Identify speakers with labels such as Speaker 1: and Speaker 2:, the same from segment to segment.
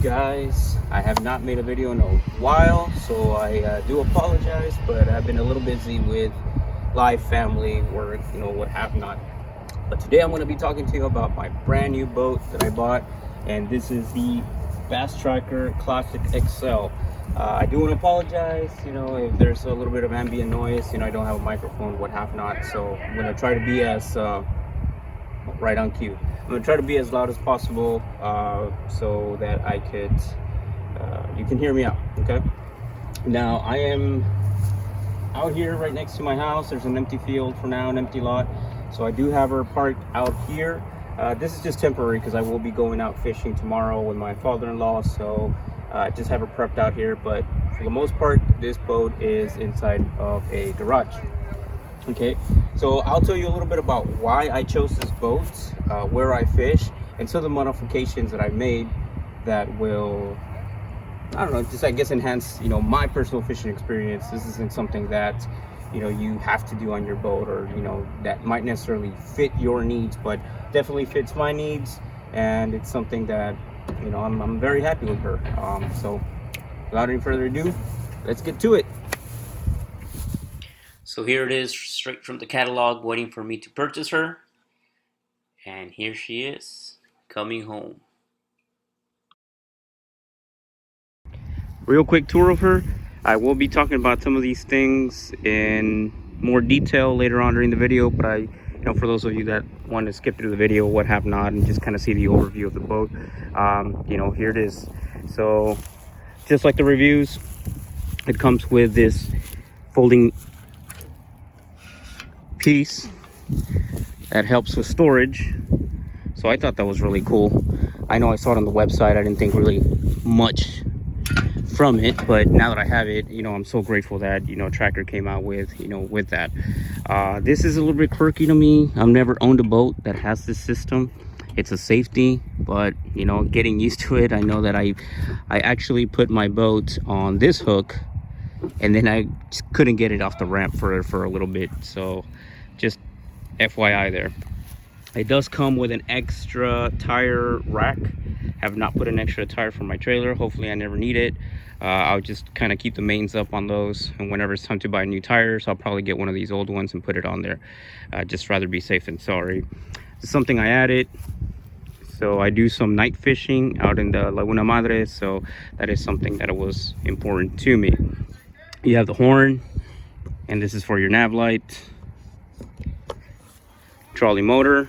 Speaker 1: guys. I have not made a video in a while, so I do apologize, but I've been a little busy with life, family, work, what have not. But today I'm going to be talking to you about my brand new boat that I bought, and this is the Bass Tracker Classic XL. I do want to apologize, if there's a little bit of ambient noise. I don't have a microphone, what have not, so I'm going to try to be as right on cue. I'm going to try to be as loud as possible so that I could you can hear me out. Okay, now I am out here right next to my house. There's an empty field for now, an empty lot, so I do have her parked out here. This is just temporary because I will be going out fishing tomorrow with my father-in-law, so I just have her prepped out here. But for the most part, this boat is inside of a garage. Okay, so I'll tell you a little bit about why I chose this boat, where I fish, and some of the modifications that I made that will, I don't know, just I guess enhance my personal fishing experience. This isn't something that you have to do on your boat, or that might necessarily fit your needs, but definitely fits my needs, and it's something that I'm very happy with her. So without any further ado, let's get to it. So here it is, straight from the catalog, waiting for me to purchase her. And here she is, coming home. Real quick tour of her. I will be talking about some of these things in more detail later on during the video, but for those of you that want to skip through the video, what have not, and just kind of see the overview of the boat, here it is. So just like the reviews, it comes with this folding piece that helps with storage, so I thought that was really cool. I know I saw it on the website. I didn't think really much from it, but now that I have it, I'm so grateful that Tracker came out with with that. This is a little bit quirky to me. I've never owned a boat that has this system. It's a safety, but getting used to it. I know that I actually put my boat on this hook, and then I just couldn't get it off the ramp for a little bit, so just FYI there. It does come with an extra tire rack. Have not put an extra tire for my trailer. Hopefully I never need it. I'll just kind of keep the mains up on those, and whenever it's time to buy new tires, I'll probably get one of these old ones and put it on there. Just rather be safe than sorry. It's something I added. So I do some night fishing out in the Laguna Madre, so that is something that was important to me. You have the horn, and this is for your nav light. Trolley motor,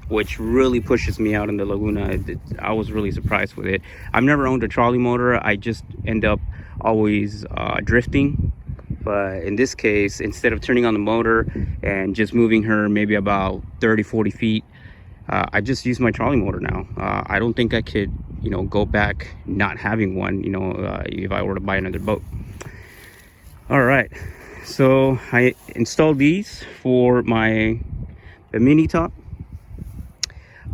Speaker 1: which really pushes me out in the Laguna. I was really surprised with it. I've never owned a trolley motor. I just end up always drifting. But in this case, instead of turning on the motor and just moving her maybe about 30-40 feet, I just use my trolley motor now. I don't think I could go back not having one if I were to buy another boat. All right, so I installed these for the mini top.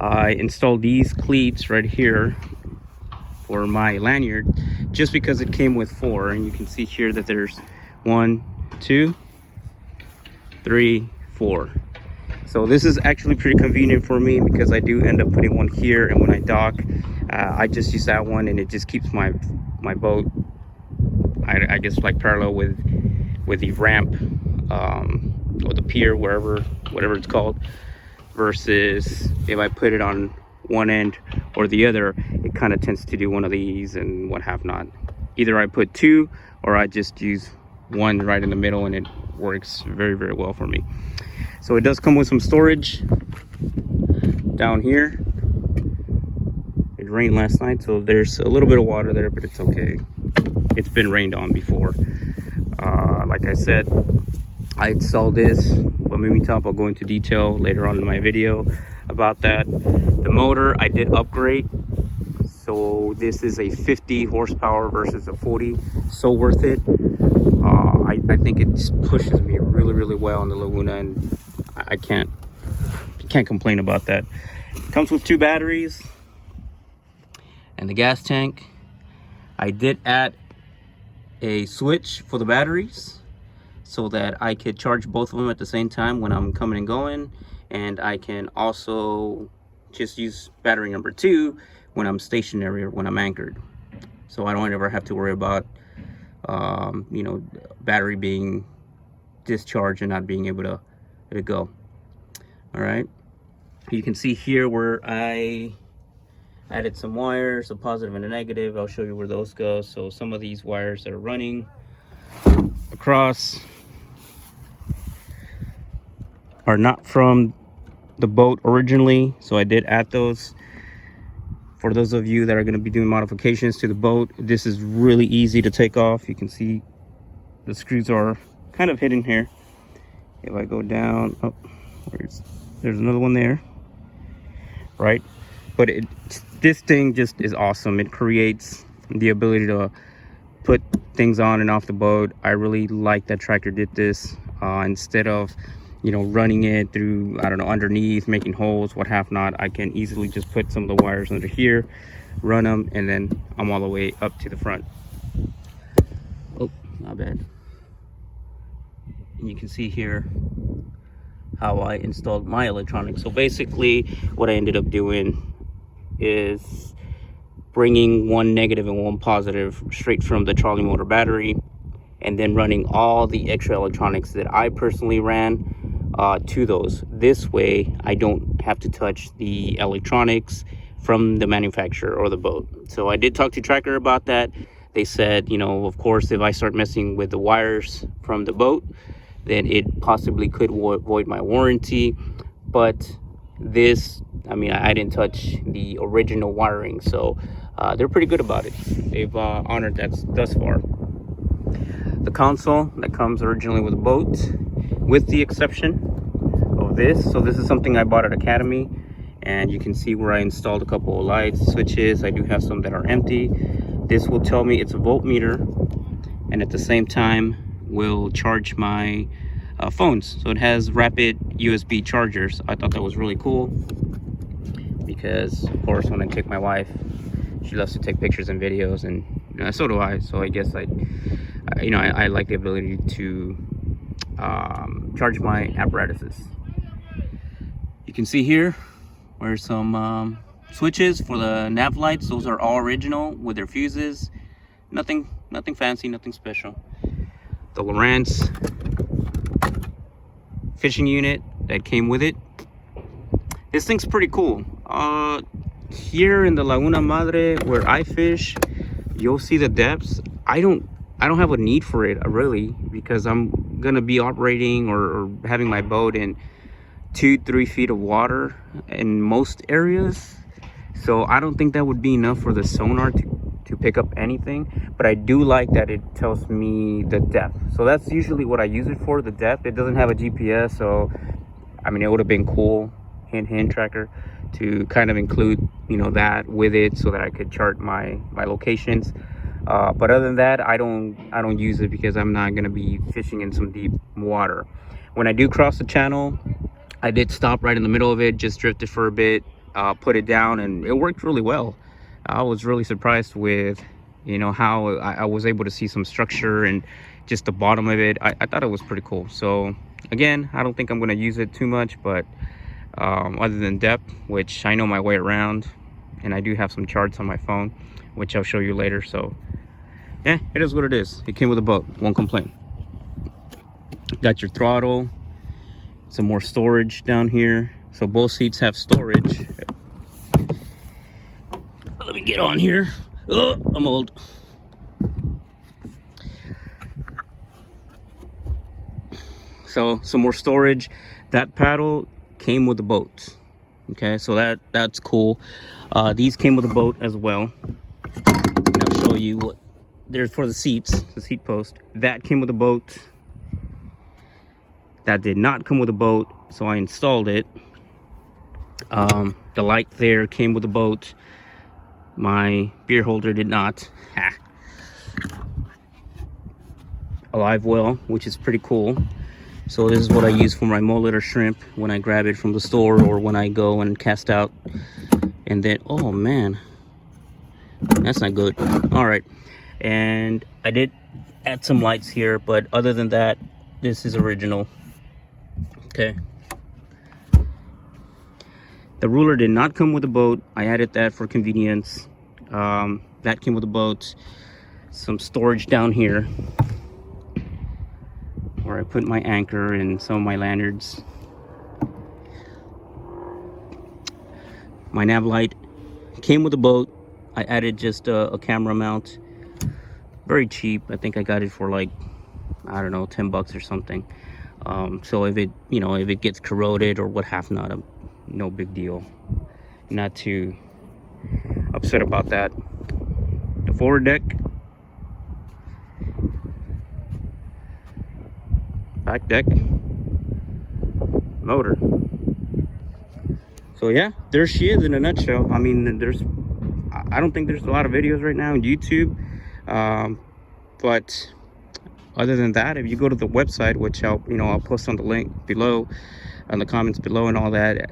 Speaker 1: I installed these cleats right here for my lanyard, just because it came with 4, and you can see here that there's 1, 2, 3, 4. So this is actually pretty convenient for me, because I do end up putting one here, and when I dock, I just use that one, and it just keeps my boat, I guess, like parallel with the ramp or the pier, whatever it's called. Versus if I put it on one end or the other, it kind of tends to do one of these and what have not. Either I put 2 or I just use one right in the middle, and it works very, very well for me. So it does come with some storage down here. It rained last night, so there's a little bit of water there, but it's okay. It's been rained on before. Like I said, I installed this mini top. I'll go into detail later on in my video about that. The motor I did upgrade, so this is a 50 horsepower versus a 40. So worth it. I think it just pushes me really, really well in the Laguna, and I can't complain about that. It comes with 2 batteries and the gas tank. I did add a switch for the batteries, so that I could charge both of them at the same time when I'm coming and going, and I can also just use battery number 2 when I'm stationary or when I'm anchored, so I don't ever have to worry about you know, battery being discharged and not being able to go. All right, you can see here where I added some wires, a positive and a negative. I'll show you where those go. So some of these wires that are running across are not from the boat originally, so I did add those. For those of you that are going to be doing modifications to the boat, this is really easy to take off. You can see the screws are kind of hidden here. If I go down, oh, there's another one there, right? But this thing just is awesome. It creates the ability to put things on and off the boat. I really like that Tractor did this. Instead of, you know, running it through, I don't know, underneath, making holes, what have not, I can easily just put some of the wires under here, run them, and then I'm all the way up to the front. Oh, not bad. And you can see here how I installed my electronics. So basically what I ended up doing is bringing one negative and one positive straight from the trolley motor battery, and then running all the extra electronics that I personally ran to those. This way I don't have to touch the electronics from the manufacturer or the boat. So I did talk to Tractor about that. They said, you know, of course, if I start messing with the wires from the boat, then it possibly could void my warranty. But this, I mean, I didn't touch the original wiring, so they're pretty good about it. They've honored that thus far. The console that comes originally with the boat, with the exception of this. So this is something I bought at Academy, and you can see where I installed a couple of lights, switches. I do have some that are empty. This will tell me it's a voltmeter, and at the same time will charge my phones. So it has rapid USB chargers. I thought that was really cool because, of course, when I take my wife, she loves to take pictures and videos, and you know, so do I. So I guess I like the ability to charge my apparatuses. You can see here where's some switches for the nav lights. Those are all original with their fuses. Nothing fancy, nothing special. The Lowrance fishing unit that came with it. This thing's pretty cool. Here in the Laguna Madre where I fish, you'll see the depths. I don't have a need for it really, because I'm gonna be operating or having my boat in 2-3 feet of water in most areas. So I don't think that would be enough for the sonar to pick up anything. But I do like that it tells me the depth. So that's usually what I use it for, the depth. It doesn't have a GPS, so I mean, it would have been cool, hint Tracker, to kind of include, you know, that with it so that I could chart my locations. But other than that, I don't use it because I'm not going to be fishing in some deep water. When I do cross the channel, I did stop right in the middle of it, just drifted for a bit, put it down, and it worked really well. I was really surprised with, you know, how I was able to see some structure and just the bottom of it. I thought it was pretty cool. So again, I don't think I'm going to use it too much, but other than depth, which I know my way around, and I do have some charts on my phone, which I'll show you later. So yeah, it is what it is. It came with a boat, won't complain. Got your throttle, some more storage down here. So both seats have storage. Let me get on here. Oh, I'm old. So some more storage. That paddle came with the boat. Okay, so that's cool. These came with the boat as well. And I'll show you what there's for the seats, the seat post. That came with the boat. That did not come with a boat, so I installed it. The light there came with the boat. My beer holder did not. A live well, which is pretty cool. So this is what I use for my mullet or shrimp when I grab it from the store or when I go and cast out. And then, oh man, that's not good. All right, and I did add some lights here, but other than that, this is original. Okay. The ruler did not come with the boat. I added that for convenience. That came with the boat. Some storage down here where I put my anchor and some of my lanyards. My nav light came with the boat. I added just a camera mount. Very cheap. I think I got it for like, I don't know, 10 bucks or something. So if it, you know, if it gets corroded or what have not, no big deal. Not too upset about that. The forward deck, back deck, motor. So yeah, there she is in a nutshell. I mean, I don't think there's a lot of videos right now on YouTube, but other than that, if you go to the website, which I'll post on the link below, on the comments below and all that,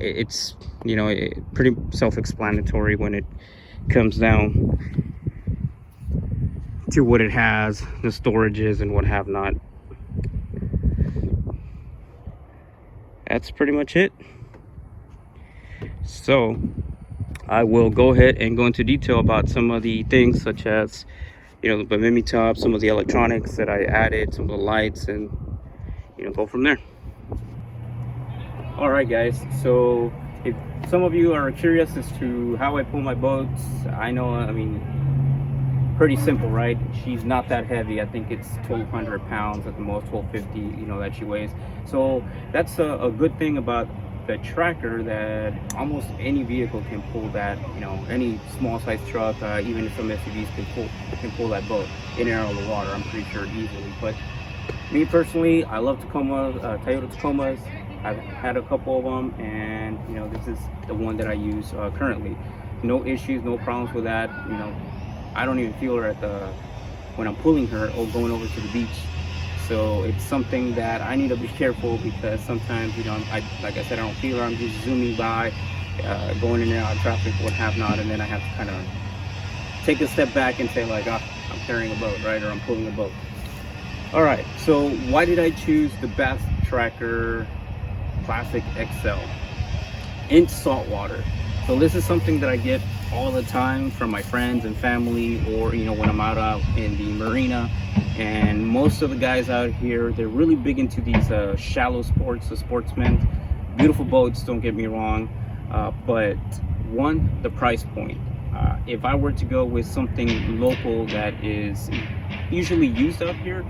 Speaker 1: it's, you know, pretty self-explanatory when it comes down to what it has, the storages and what have not. That's pretty much it. So I will go ahead and go into detail about some of the things, such as, you know, the bimini top, some of the electronics that I added, some of the lights, and, you know, go from there. All right, guys, so if some of you are curious as to how I pull my boats, I know, I mean, pretty simple, right? She's not that heavy. I think it's 1,200 pounds at the most, 1,250, you know, that she weighs. So that's a good thing about the tracker, that almost any vehicle can pull that. You know, any small size truck, even some SUVs can pull that boat in and out of the water, I'm pretty sure, easily. But me personally, I love Tacomas, Toyota Tacomas. I've had a couple of them, and you know, this is the one that I use currently. No issues, no problems with that. You know, I don't even feel her when I'm pulling her or going over to the beach. So it's something that I need to be careful, because sometimes, you know, like I said, I don't feel her. I'm just zooming by, going in and out of traffic, what have not, and then I have to kind of take a step back and say, like, oh, I'm carrying a boat, right? Or I'm pulling a boat. All right, so why did I choose the Bass Tracker Classic XL in saltwater? So this is something that I get all the time from my friends and family, or, you know, when I'm out in the marina. And most of the guys out here, they're really big into these shallow sports, the sportsmen. Beautiful boats, don't get me wrong, but one, the price point. If I were to go with something local that is usually used out here,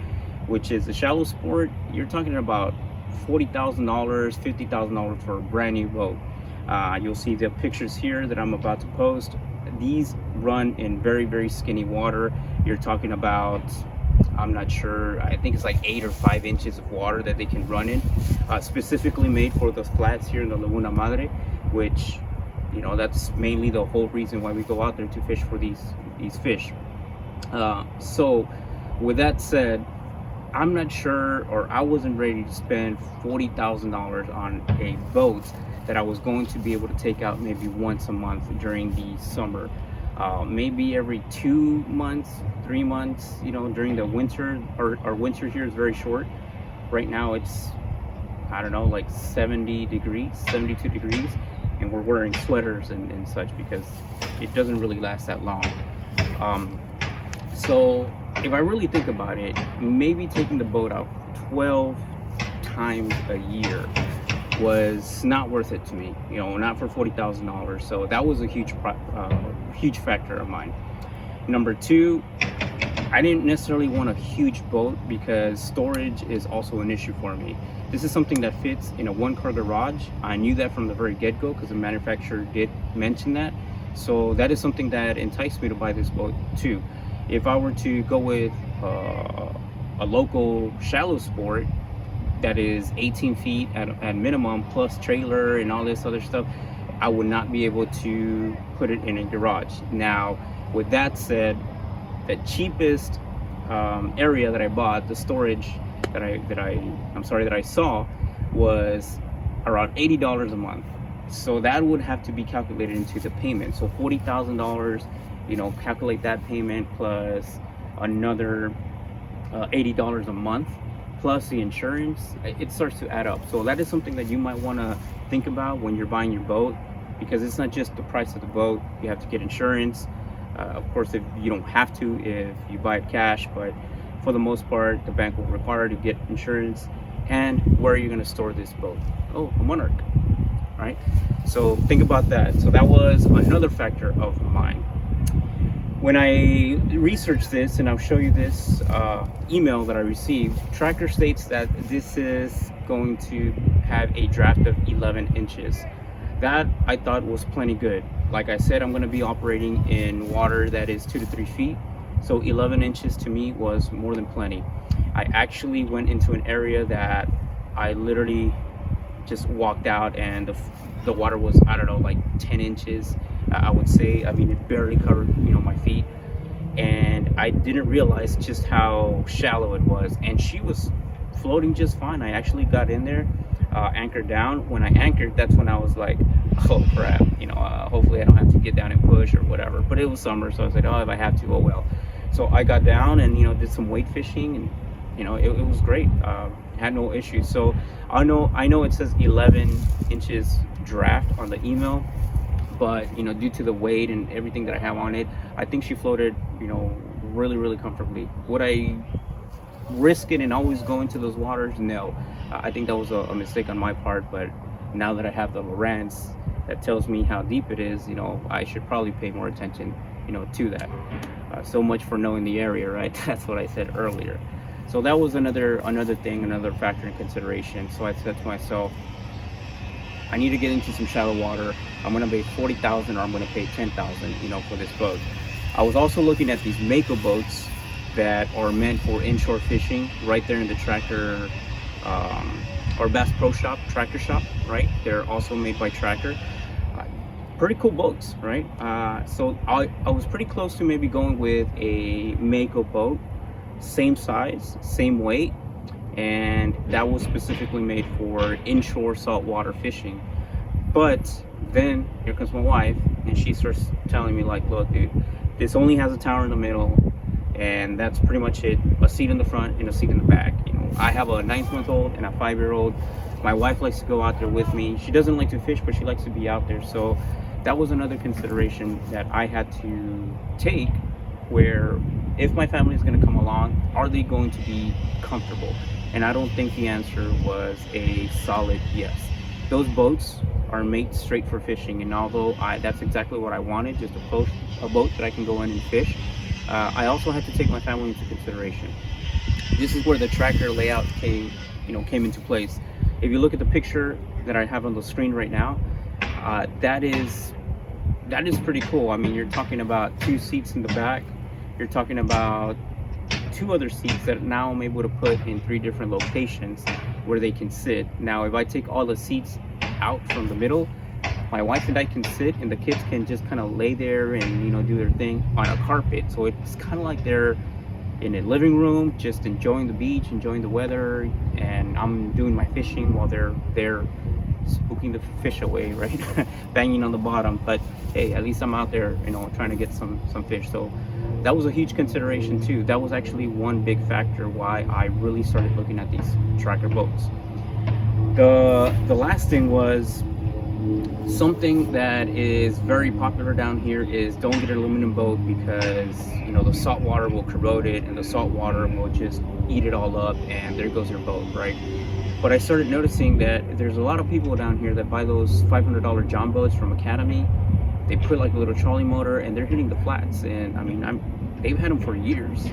Speaker 1: which is a shallow sport, you're talking about $40,000, $50,000 for a brand new boat. You'll see the pictures here that I'm about to post. These run in very, very skinny water. You're talking about, I'm not sure, I think it's like 8 or 5 inches of water that they can run in, specifically made for the flats here in the Laguna Madre, which, you know, that's mainly the whole reason why we go out there, to fish for these fish. So with that said, I'm not sure, or I wasn't ready to spend $40,000 on a boat that I was going to be able to take out maybe once a month during the summer, maybe every 2 months, 3 months, you know, during the winter. Our winter here is very short. Right now it's, I don't know, like 70 degrees, 72 degrees, and we're wearing sweaters and such, because it doesn't really last that long. So if I really think about it, maybe taking the boat out 12 times a year was not worth it to me, you know, not for $40,000. So that was a huge factor of mine. Number two, I didn't necessarily want a huge boat, because storage is also an issue for me. This is something that fits in a 1-car garage. I knew that from the very get-go, because the manufacturer did mention that. So that is something that enticed me to buy this boat too. If I were to go with a local shallow sport that is 18 feet at minimum, plus trailer and all this other stuff, I would not be able to put it in a garage. Now, with that said, the cheapest area that I bought, the storage that I saw, was around $80 a month. So that would have to be calculated into the payment. So $40,000, you know, calculate that payment plus another $80 a month, plus the insurance. It starts to add up. So that is something that you might want to think about when you're buying your boat, because it's not just the price of the boat. You have to get insurance. Of course, if you don't have to, if you buy it cash, but for the most part, the bank will require to get insurance. And where are you going to store this boat? Oh, a Monarch, right? So think about that. So that was another factor of mine. When I researched this, and I'll show you this email that I received, Tracker states that this is going to have a draft of 11 inches. That I thought was plenty good. Like I said, I'm going to be operating in water that is 2 to 3 feet. So 11 inches to me was more than plenty. I actually went into an area that I literally just walked out, and the water was, I don't know, like 10 inches, I would say. I mean, it barely covered, my feet. And I didn't realize just how shallow it was. And she was floating just fine. I actually got in there, anchored down. When I anchored, that's when I was like, oh crap, hopefully I don't have to get down and push or whatever. But it was summer, so I was like, oh, if I have to, oh well. So I got down and did some weight fishing, and it was great. Had no issues. So I know it says 11 inches draft on the email, but due to the weight and everything that I have on it, I think she floated really, really comfortably. Would I risk it and always go into those waters? No. I think that was a mistake on my part, but now that I have the Lowrance that tells me how deep it is, I should probably pay more attention to that. So much for knowing the area, right? That's what I said earlier. So that was another thing, another factor in consideration. So I said to myself, I need to get into some shallow water. I'm gonna pay $40,000 or I'm gonna pay $10,000, for this boat. I was also looking at these Mako boats that are meant for inshore fishing, right there in the Tracker or Bass Pro Shop, Tractor Shop, right? They're also made by Tracker. Pretty cool boats, right? So I was pretty close to maybe going with a Mako boat, same size, same weight, and that was specifically made for inshore saltwater fishing. But then here comes my wife, and she starts telling me like, look dude, this only has a tower in the middle, and that's pretty much it. A seat in the front and a seat in the back. I have a 9-month-old and a 5-year-old. My wife likes to go out there with me. She doesn't like to fish, but she likes to be out there. So that was another consideration that I had to take, where if my family is going to come along, are they going to be comfortable? And I don't think the answer was a solid yes. Those boats are made straight for fishing, and although that's exactly what I wanted, just a boat that I can go in and fish, I also had to take my family into consideration. This is where the Tracker layout came into place. If you look at the picture that I have on the screen right now, that is pretty cool. I mean, you're talking about 2 seats in the back. You're talking about 2 other seats that now I'm able to put in 3 different locations where they can sit. Now, if I take all the seats out from the middle, my wife and I can sit, and the kids can just kind of lay there and do their thing on a carpet. So it's kind of like they're in a living room, just enjoying the beach, enjoying the weather, and I'm doing my fishing while they're spooking the fish away, right? Banging on the bottom. But hey, at least I'm out there, trying to get some fish. So that was a huge consideration too. That was actually one big factor why I really started looking at these Tracker boats. The last thing was something that is very popular down here is don't get an aluminum boat, because the salt water will corrode it, and the salt water will just eat it all up, and there goes your boat, right? But I started noticing that there's a lot of people down here that buy those $500 John boats from Academy. They put like a little trolley motor, and they're hitting the flats, and I mean they've had them for years,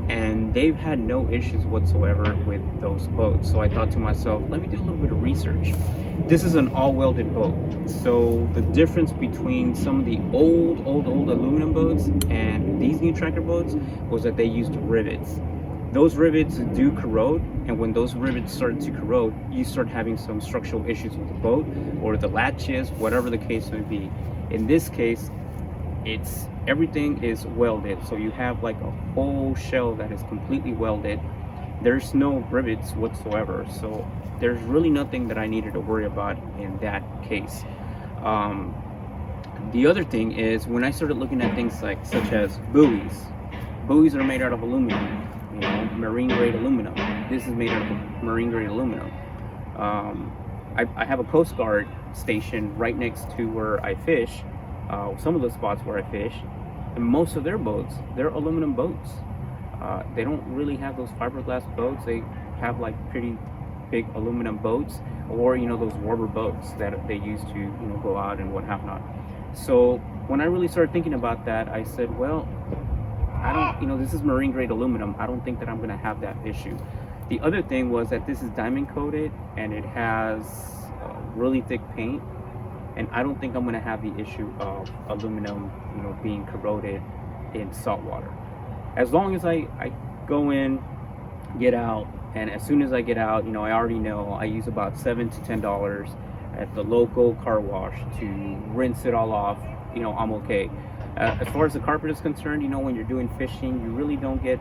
Speaker 1: and they've had no issues whatsoever with those boats. So I thought to myself, let me do a little bit of research. This is an all-welded boat. So the difference between some of the old aluminum boats and these new Tracker boats was that they used rivets. Those rivets do corrode, and when those rivets start to corrode, you start having some structural issues with the boat or the latches, whatever the case may be. In this case, everything is welded, so you have like a whole shell that is completely welded. There's no rivets whatsoever, so there's really nothing that I needed to worry about in that case. The other thing is, when I started looking at things such as buoys are made out of aluminum, marine grade aluminum. This is made out of marine grade aluminum. I have a Coast Guard station right next to where I fish, some of the spots where I fish, and most of their boats, they're aluminum boats. They don't really have those fiberglass boats. They have like pretty big aluminum boats, or those rubber boats that they use to go out and what have not. So when I really started thinking about that, I said, well, I don't, this is marine grade aluminum. I don't think that I'm going to have that issue. The other thing was that this is diamond coated and it has really thick paint, and I don't think I'm going to have the issue of aluminum, being corroded in salt water. As long as I go in, get out, and as soon as I get out, I already know I use about $7 to $10 at the local car wash to rinse it all off. I'm okay. As far as the carpet is concerned, when you're doing fishing, you really don't get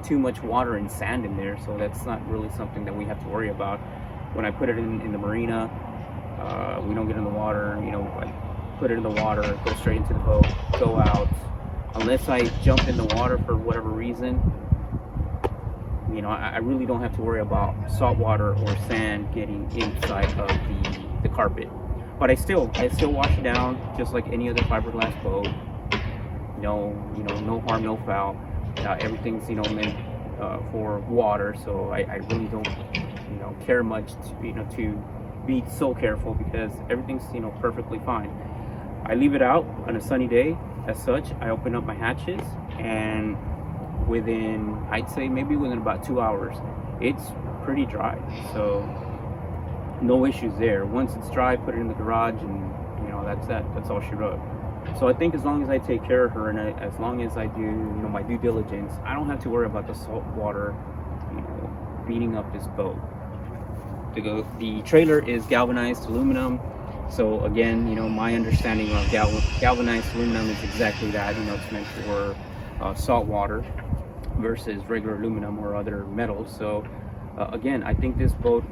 Speaker 1: too much water and sand in there, so that's not really something that we have to worry about. When I put it in the marina, we don't get in the water. I put it in the water, go straight into the boat, go out. Unless I jump in the water for whatever reason, I really don't have to worry about salt water or sand getting inside of the carpet. But I still wash it down just like any other fiberglass boat. No harm, no foul. Everything's meant for water, so I really don't care much to be so careful, because everything's perfectly fine. I leave it out on a sunny day. As such, I open up my hatches, and I'd say maybe within about 2 hours, it's pretty dry. So no issues there. Once it's dry, put it in the garage, and that's that. That's all she wrote. So I think as long as I take care of her, and as long as I do my due diligence, I don't have to worry about the salt water beating up this boat. The trailer is galvanized aluminum. So again, my understanding of galvanized aluminum is exactly that. It's meant for salt water versus regular aluminum or other metals. So again, I think this boat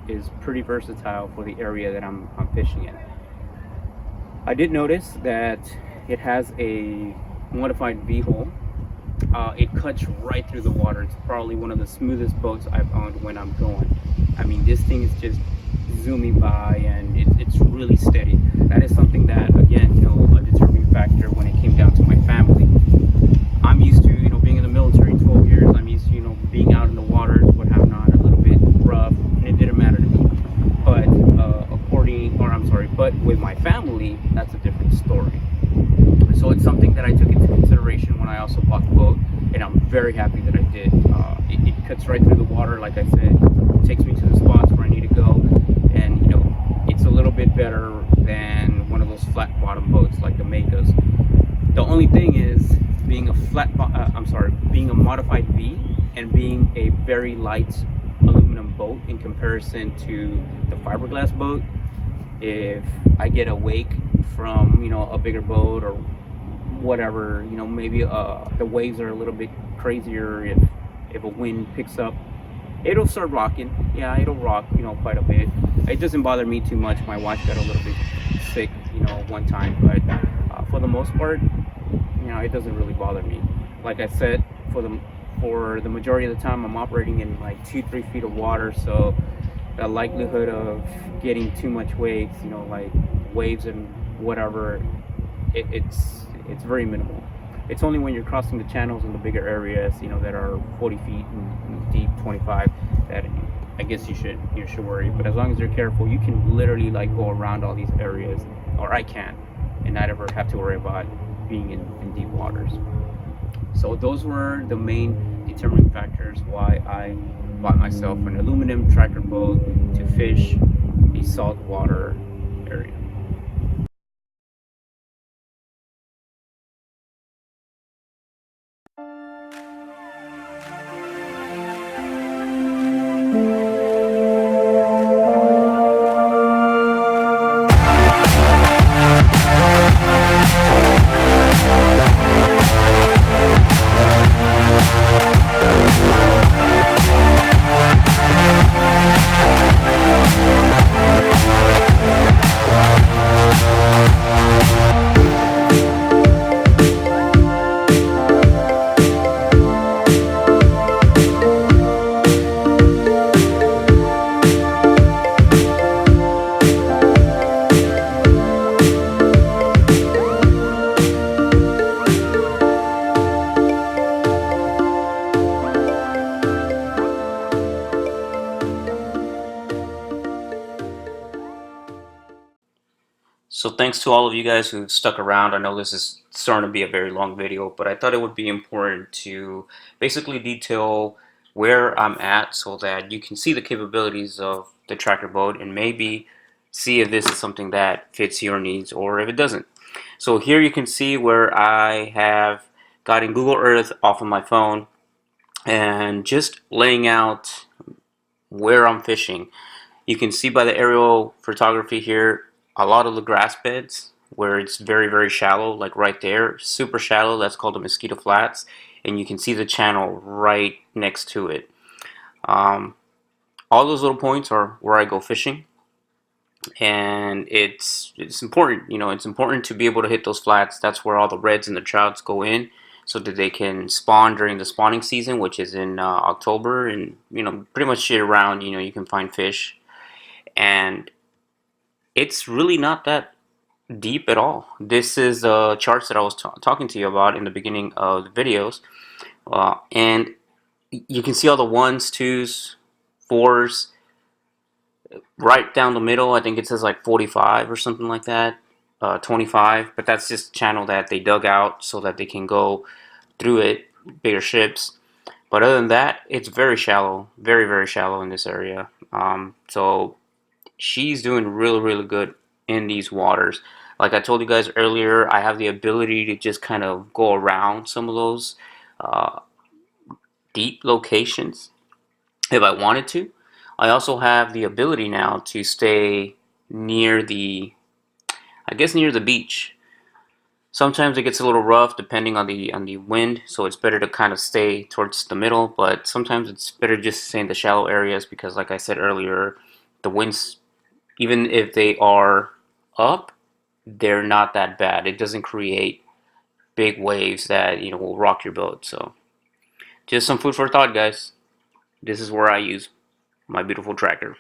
Speaker 1: is pretty versatile for the area that I'm fishing in. I did notice that it has a modified V-hull. It cuts right through the water. It's probably one of the smoothest boats I've owned when I'm going. I mean, this thing is just zooming by, and it's really steady. That is something that, again, a determining factor when it came down to my family. I'm used to, being in the military 12 years. I'm used to, being out in the waters, what have not, a little bit rough, and it didn't matter to me. But but with my family, that's a different story. So it's something that I took into consideration when I also bought the boat, and I'm very happy that I did. It cuts right through the water, like I said. It takes me to the spots where I need to go, and it's a little bit better than one of those flat bottom boats like the Megas. The only thing is, being a modified V and being a very light aluminum boat in comparison to the fiberglass boat, if I get a wake from a bigger boat or whatever, maybe the waves are a little bit crazier, if a wind picks up, it'll start rocking. Yeah, it'll rock quite a bit. It doesn't bother me too much. My wife got a little bit sick one time, but for the most part, it doesn't really bother me. Like I said, for the majority of the time, I'm operating in like 2-3 feet of water, so the likelihood of getting too much waves, like waves and whatever, it's very minimal. It's only when you're crossing the channels in the bigger areas, that are 40 feet and deep, 25, that I guess you should worry. But as long as you're careful, you can literally like go around all these areas, or I can, and not ever have to worry about being in deep waters. So those were the main determining factors why I bought myself an aluminum tractor boat to fish the saltwater area. So thanks to all of you guys who stuck around. I know this is starting to be a very long video, but I thought it would be important to basically detail where I'm at so that you can see the capabilities of the tractor boat and maybe see if this is something that fits your needs or if it doesn't. So here you can see where I have gotten Google Earth off of my phone and just laying out where I'm fishing. You can see by the aerial photography here a lot of the grass beds where it's very, very shallow, like right there, super shallow. That's called the Mosquito Flats, and you can see the channel right next to it. Um, all those little points are where I go fishing, and it's important. You know, it's important to be able to hit those flats. That's where all the reds and the trouts go in, so that they can spawn during the spawning season, which is in October, and you know, pretty much year round. You know, you can find fish, and it's really not that deep at all. This is the charts that I was talking to you about in the beginning of the videos, and you can see all the ones, twos, fours right down the middle. I think it says like 45 or something like that, 25, but that's just channel that they dug out so that they can go through it, bigger ships. But other than that, it's very shallow, very, very shallow in this area. So she's doing really, really good in these waters. Like I told you guys earlier, I have the ability to just kind of go around some of those uh, deep locations if I wanted to. I also have the ability now to stay near the, I guess near the beach. Sometimes it gets a little rough depending on the wind, so it's better to kind of stay towards the middle. But sometimes it's better just to stay in the shallow areas because, like I said earlier, the winds, even if they are up, they're not that bad. It doesn't create big waves that you know will rock your boat. So just some food for thought, guys. This is where I use my beautiful tractor.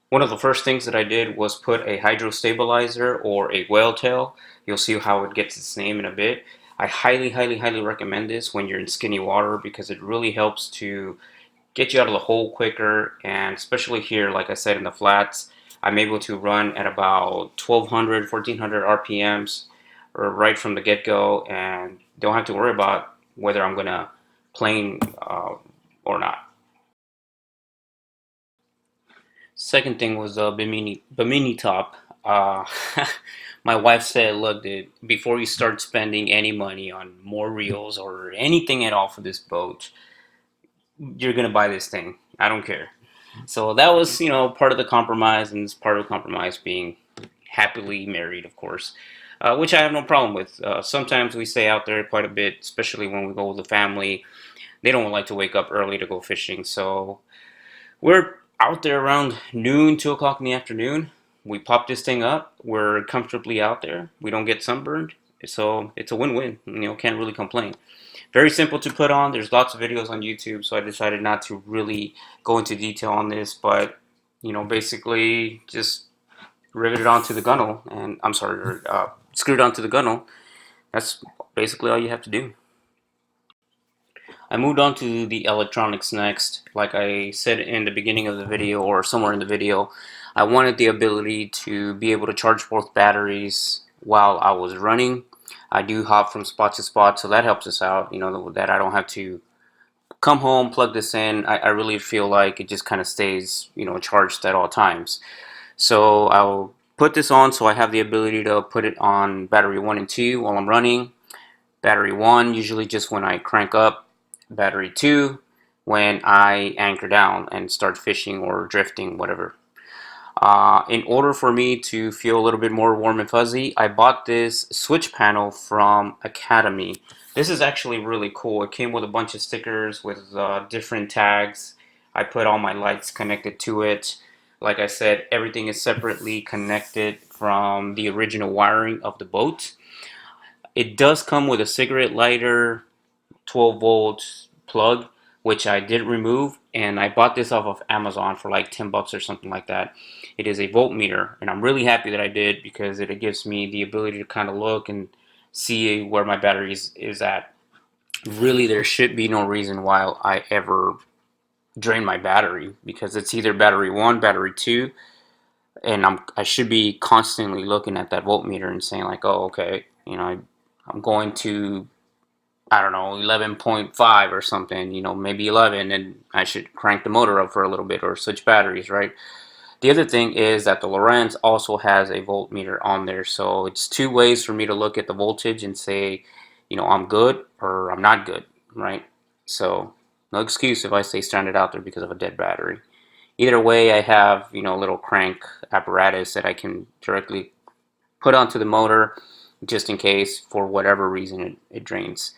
Speaker 1: One of the first things that I did was put a hydro stabilizer or a whale tail. You'll see how it gets its name in a bit. I highly, highly, highly recommend this when you're in skinny water because it really helps to get you out of the hole quicker, and especially here, like I said, in the flats, I'm able to run at about 1200, 1400 RPMs or right from the get-go, and don't have to worry about whether I'm gonna plane or not. Second thing was the Bimini top. Uh, my wife said, "Look, dude, before you start spending any money on more reels or anything at all for this boat, you're gonna buy this thing. I don't care." So that was, you know, part of the compromise, and it's part of the compromise being happily married, of course, which I have no problem with. Sometimes we stay out there quite a bit, especially when we go with the family. They don't like to wake up early to go fishing, so we're out there around noon, 2 o'clock in the afternoon. We pop this thing up. We're comfortably out there. We don't get sunburned, so it's a win-win. You know, can't really complain. Very simple to put on. There's lots of videos on YouTube, so I decided not to really go into detail on this, but you know, basically just rivet it onto the gunnel, and I'm sorry, screw it onto the gunnel. That's basically all you have to do. I moved on to the electronics next. Like I said in the beginning of the video or somewhere in the video, I wanted the ability to be able to charge both batteries while I was running. I do hop from spot to spot, so that helps us out, you know, that I don't have to come home, plug this in. I really feel like it just kind of stays, you know, charged at all times. So I'll put this on so I have the ability to put it on battery 1 and 2 while I'm running. Battery 1 usually just when I crank up. Battery 2 when I anchor down and start fishing or drifting, whatever. In order for me to feel a little bit more warm and fuzzy, I bought this switch panel from Academy. This is actually really cool. It came with a bunch of stickers with different tags. I put all my lights connected to it. Like I said, everything is separately connected from the original wiring of the boat. It does come with a cigarette lighter, 12-volt plug, which I did remove, and I bought this off of Amazon for like 10 bucks or something like that. It is a voltmeter, and I'm really happy that I did because it gives me the ability to kind of look and see where my battery is at. really there should be no reason why I ever drain my battery, because it's either battery 1, battery 2, and I should be constantly looking at that voltmeter and saying like, oh, okay, I'm going to, I don't know, 11.5 or something, maybe 11, and I should crank the motor up for a little bit or switch batteries, right? The other thing is that the Lowrance also has a voltmeter on there, so it's two ways for me to look at the voltage and say, I'm good or I'm not good, right? So no excuse if I stay stranded out there because of a dead battery. Either way, I have, a little crank apparatus that I can directly put onto the motor just in case for whatever reason it drains.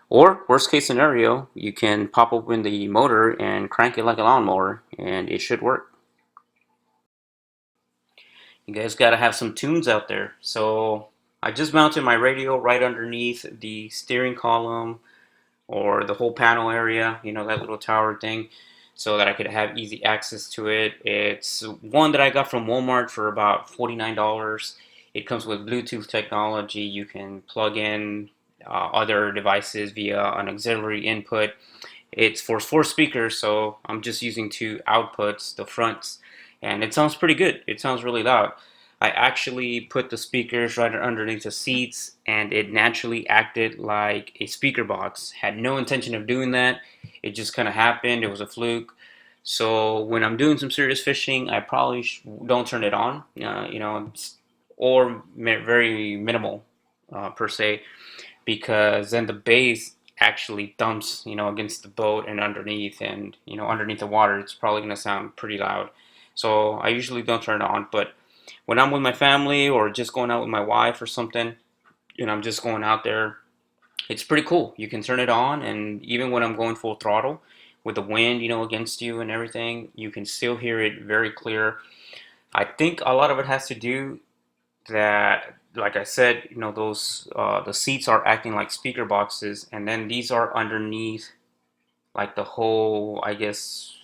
Speaker 1: Or worst case scenario, you can pop open the motor and crank it like a lawnmower and it should work. You guys gotta have some tunes out there. So I just mounted my radio right underneath the steering column or the whole panel area, that little tower thing, so that I could have easy access to it. It's one that I got from Walmart for about $49. It comes with Bluetooth technology. You can plug in other devices via an auxiliary input. It's for 4 speakers, so I'm just using 2 outputs, the fronts, and it sounds pretty good. It sounds really loud. I actually put the speakers right underneath the seats, and it naturally acted like a speaker box. Had no intention of doing that. It just kind of happened. It was a fluke. So when I'm doing some serious fishing, I probably don't turn it on, or very minimal per se, because then the bass actually thumps, against the boat and underneath, and underneath the water, it's probably going to sound pretty loud. So I usually don't turn it on, but when I'm with my family or just going out with my wife or something, I'm just going out there, it's pretty cool. You can turn it on, and even when I'm going full throttle with the wind, against you and everything, you can still hear it very clear. I think a lot of it has to do that, like I said, those the seats are acting like speaker boxes, and then these are underneath, like the whole, I guess,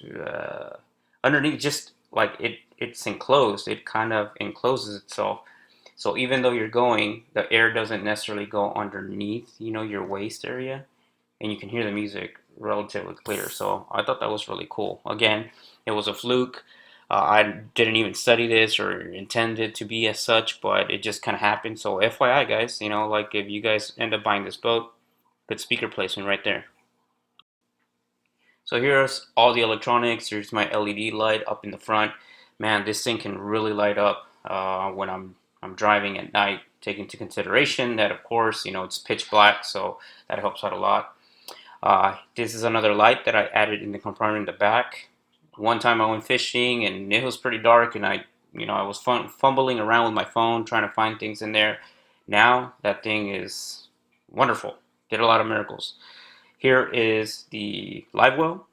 Speaker 1: underneath, just like it's enclosed. It kind of encloses itself. So even though you're going, the air doesn't necessarily go underneath, your waist area, and you can hear the music relatively clear. So I thought that was really cool. Again, it was a fluke. I didn't even study this or intend it to be as such, but it just kind of happened. So FYI, guys, like if you guys end up buying this boat, good speaker placement right there. So here's all the electronics. Here's my LED light up in the front. Man, this thing can really light up when I'm driving at night. Take into consideration that, of course, it's pitch black, so that helps out a lot. This is another light that I added in the compartment in the back. One time I went fishing and it was pretty dark, and I was fumbling around with my phone trying to find things in there. Now that thing is wonderful. Did a lot of miracles. Here is the live well.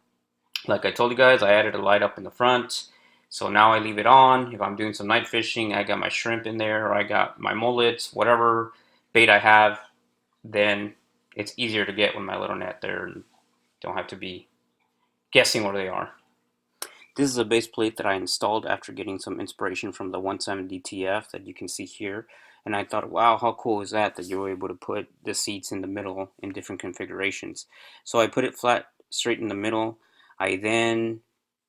Speaker 1: Like I told you guys, I added a light up in the front. So now I leave it on. If I'm doing some night fishing, I got my shrimp in there, or I got my mullets, whatever bait I have, then it's easier to get with my little net there and don't have to be guessing where they are. This is a base plate that I installed after getting some inspiration from the 170 TF that you can see here. And I thought, wow, how cool is that you were able to put the seats in the middle in different configurations. So I put it flat straight in the middle. I then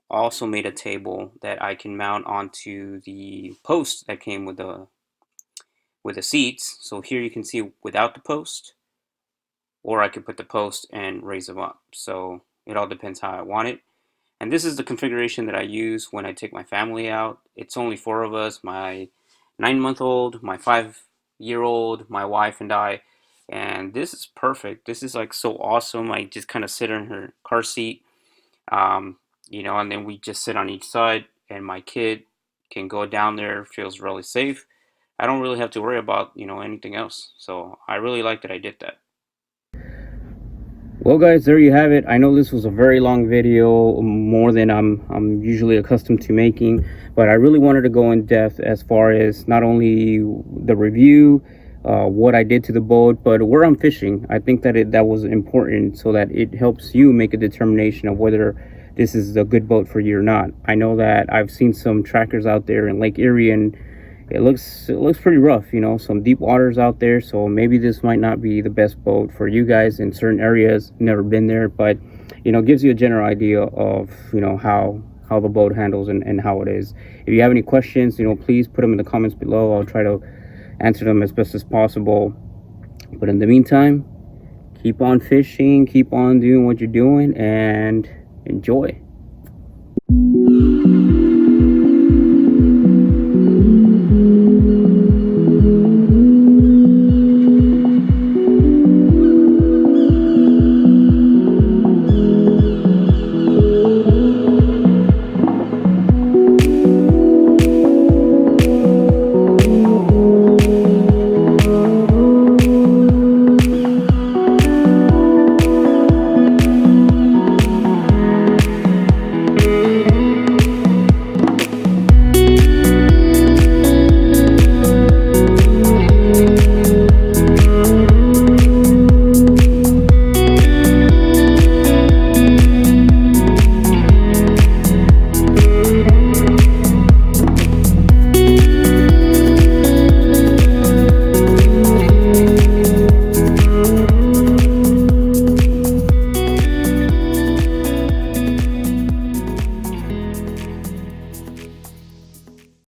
Speaker 1: also made a table that I can mount onto the post that came with the seats. So here you can see without the post, or I could put the post and raise them up. So it all depends how I want it. And this is the configuration that I use when I take my family out. It's only 4 of us, my 9-month-old, my 5-year-old, my wife and I. And this is perfect. This is like so awesome. I just kind of sit in her car seat, um, and then we just sit on each side, and my kid can go down there, feels really safe. I don't really have to worry about, anything else. So I really like that I did that. Well, guys, there you have it. I know this was a very long video, more than I'm usually accustomed to making, but I really wanted to go in depth as far as not only the review, what I did to the boat, but where I'm fishing. I think that that was important, so that it helps you make a determination of whether this is a good boat for you or not. I know that I've seen some trackers out there in Lake Erie, and it looks pretty rough, you know, some deep waters out there. So maybe this might not be the best boat for you guys in certain areas. Never been there, but you know, gives you a general idea of, you know, how the boat handles and how it is. If you have any questions, you know, please put them in the comments below. I'll try to answer them as best as possible. But in the meantime, keep on fishing, keep on doing what you're doing, and enjoy.